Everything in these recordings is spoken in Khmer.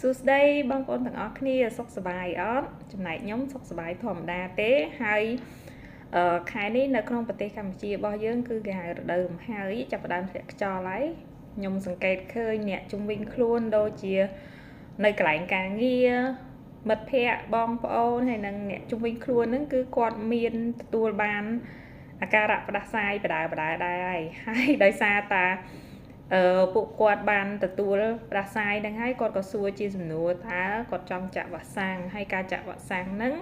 សួស្តីបងប្អូនទាំងអស់គ្នាសុខសប្បាយអត់ចំណែកខ្ញុំសុខសប្បាយធម្មតាទេហើយខែនេះនៅក្នុងប្រទេសកម្ពុជារបស់យើងគឺគេហៅរដូវរំហើយចាប់ផ្ដើមធ្លាក់ខ្យល់ហើយខ្ញុំសង្កេតឃើញអ្នកជុំវិញខ្លួនដូចជានៅកន្លែងការងារមិត្តភ័ក្តិបងប្អូនហើយនិងអ្នកជុំវិញខ្លួនហ្នឹងគឺគាត់មានទទួលបានអាការៈផ្ដាសាយបដាដែរហើយដោយសារតាពួកគាត់បានទទួលផ្ដាសាយហ្នឹងហើយគាត់ក៏សួរជាសំណួរថាគាត់ចង់ចាក់វ៉ាក់សាំងហើយការចាក់វ៉ាក់សាំងហ្នឹង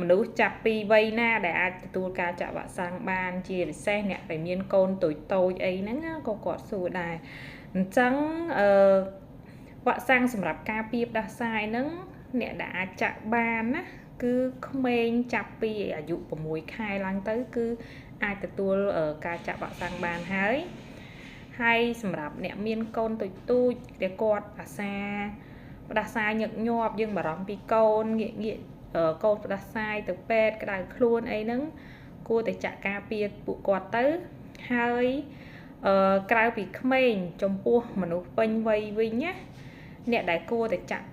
មនុស្សចាប់ពីវ័យណាដែលអាចទទួលការចាក់វ៉ាក់សាំងបានជាពិសេសអ្នកដែលមានកូនតូចអីហ្នឹងក៏គាត់សួរដែរអញ្ចឹងវ៉ាក់សាំងសម្រាប់ការពារផ្ដាសាយហ្នឹងអ្នកដែលអាចចាក់បានណាគឺក្មេងចាប់ពីអាយុ6ខែឡើងទៅគឺអាចទទួលការចាក់វ៉ាក់សាំងបានហើយសម្រាប់អ្នកមានកូនតូចដែលគាត់អាសាផ្ដាសាយញឹកញាប់យើងបារម្ភពីកូនងាកកូនផ្ដាសាយទៅពេទ្យក្តៅខ្លួនអីហ្នឹងគួរតែចាក់ការពារពួកគាត់ទៅហើយក្រៅពីក្មេងចំពោះមនុស្សពេញវ័យវិញណាអ្នកដែលគួរតែចាក់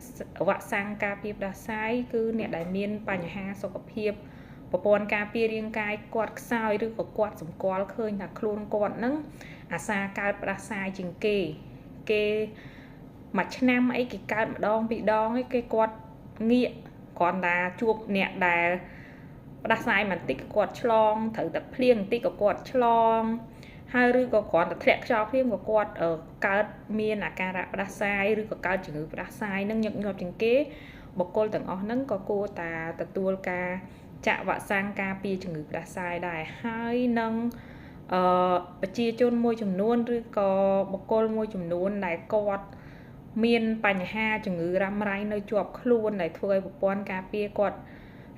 វ៉ាក់សាំងការពារផ្ដាសាយគឺអ្នកដែលមានបញ្ហាសុខភាពប្រព័ន្ធការពាររាងកាយគាត់ខ្សោយឬក៏គាត់សម្គាល់ឃើញថាខ្លួនគាត់ហ្នឹងអាសាកើតផ្ដាសាយជាងគេមួយឆ្នាំអីគេកើតម្ដងពីរដងឯគេគាត់ងាកគ្រាន់តែជួបអ្នកដែលផ្ដាសាយបន្តិចគាត់ឆ្លងត្រូវតែភ្លៀងបន្តិចក៏គាត់ឆ្លងហើយឬក៏គ្រាន់តែធ្លាក់ខ្យល់ភ្លៀងក៏គាត់កើតមានអាការៈផ្ដាសាយឬក៏កើតជំងឺផ្ដាសាយនឹងញឹកញាប់ជាងគេបុគ្គលទាំងអស់ហ្នឹងក៏គួរតែទទួលការចាក់វ៉ាក់សាំងការពារជំងឺផ្ដាសាយដែរហើយនឹងប្រជាជនមួយចំនួនឬក៏បុគ្គលមួយចំនួនដែលគាត់មានបញ្ហាជំងឺរ៉ាំរ៉ៃនៅជាប់ខ្លួនដែលធ្វើឲ្យប្រព័ន្ធការពារគាត់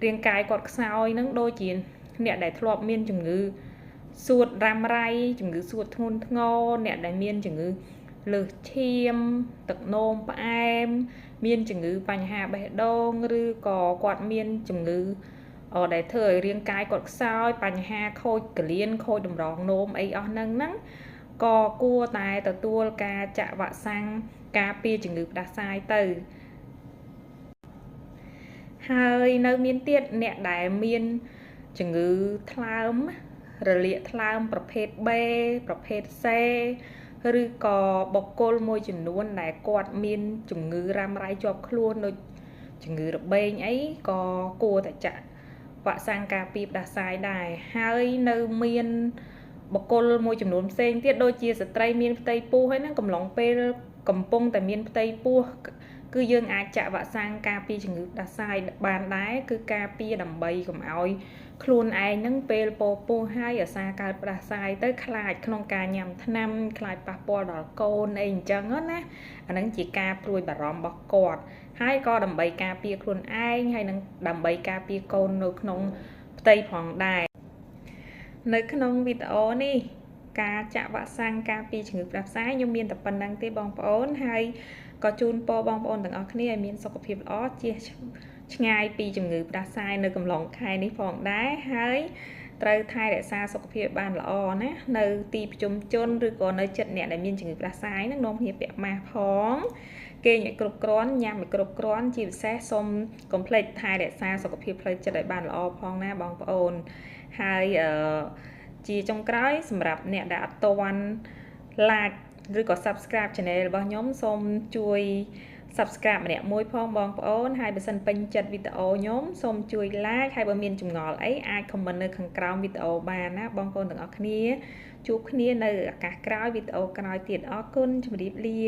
រាងកាយគាត់ខ្សោយនឹងដូចជាអ្នកដែលធ្លាប់មានជំងឺសួតរ៉ាំរ៉ៃជំងឺសួតធ្ងន់ធ្ងរអ្នកដែលមានជំងឺលើសឈាមទឹកនោមផ្អែមមានជំងឺបញ្ហាបេះដូងឬក៏គាត់មានជំងឺដែលធ្វើឲ្យរាងកាយគាត់ខ្សោយបញ្ហាខូចកលៀនខូចតម្រងនោមអីអស់ហ្នឹងក៏គួរតែទទួលការចាក់វ៉ាក់សាំងការពារជំងឺផ្ដាសាយទៅហើយនៅមានទៀតអ្នកដែលមានជំងឺថ្លើមរលាកថ្លើមប្រភេទ B ប្រភេទ C ឬក៏បុគ្គលមួយចំនួនដែលគាត់មានជំងឺរ៉ាំរ៉ៃជាប់ខ្លួនដូចជំងឺរបេងអីក៏គួរតែចាក់វ៉ាក់សាំងការពារផ្ដាសាយដែរហើយនៅមានបុគ្គលមួយចំនួនផ្សេងទៀតដូចជាស្ត្រីមានផ្ទៃពោះហើយហ្នឹងកំឡុងពេលកំពុងតែមានផ្ទៃពោះគឺយើងអាចចាក់វ៉ាក់សាំងការពារជំងឺផ្ដាសាយបានដែរគឺការពារដើម្បីកុំឲ្យខ្លួនឯងហ្នឹងពេលពោះហើយអាសាកើតផ្ដាសាយទៅខ្លាចក្នុងការញ៉ាំថ្នាំខ្លាចប៉ះពាល់ដល់កូនអីអញ្ចឹងណាអាហ្នឹងជាការព្រួយបារម្ភរបស់គាត់ហើយក៏ដើម្បីការពារខ្លួនឯងហើយនឹងដើម្បីការពារកូននៅក្នុងផ្ទៃផងដែរនៅក្នុងវីដេអូនេះការចាក់វ៉ាក់សាំងការពារជំងឺផ្ដាសាយខ្ញុំមានតែប៉ុណ្្នឹងទេបងប្អូនហើយក៏ជូនពរបងប្អូនទាំងអស់គ្នាឲ្យមានសុខភាពល្អជៀសឆ្ងាយពីជំងឺផ្ដាសាយនៅកំឡុងខែនេះផងដែរហើយត្រូវថែរក្សាសុខភាពបានល្អណានៅទីប្រជុំជនឬក៏នៅជិតអ្នកដែលមានជំងឺផ្ដាសាយហ្នឹងនាំគ្នាពាក់ម៉ាស់ផងគេឲ្យគ្រប់គ្រាន់ញ៉ាំឲ្យគ្រប់គ្រាន់ជាពិសេសសូមកុំភ្លេចថែរក្សាសុខភាពផ្លូវចិត្តឲ្យបានល្អផងណាបងប្អូនហើយជាចុងក្រោយសម្រាប់អ្នកដែលអត់ទាន់ like ឬក៏ subscribe channel របស់ខ្ញុំសូមជួយ subscribe ម្នាក់មួយផងបងប្អូនហើយបើសិនពេញចិត្តវីដេអូខ្ញុំសូមជួយ like ហើយបើមានចម្ងល់អីអាច comment នៅខាងក្រោមវីដេអូបានណាបងប្អូនទាំងអស់គ្នាជួបគ្នានៅឱកាសក្រោយវីដេអូក្រោយទៀតអរគុណជម្រាបលា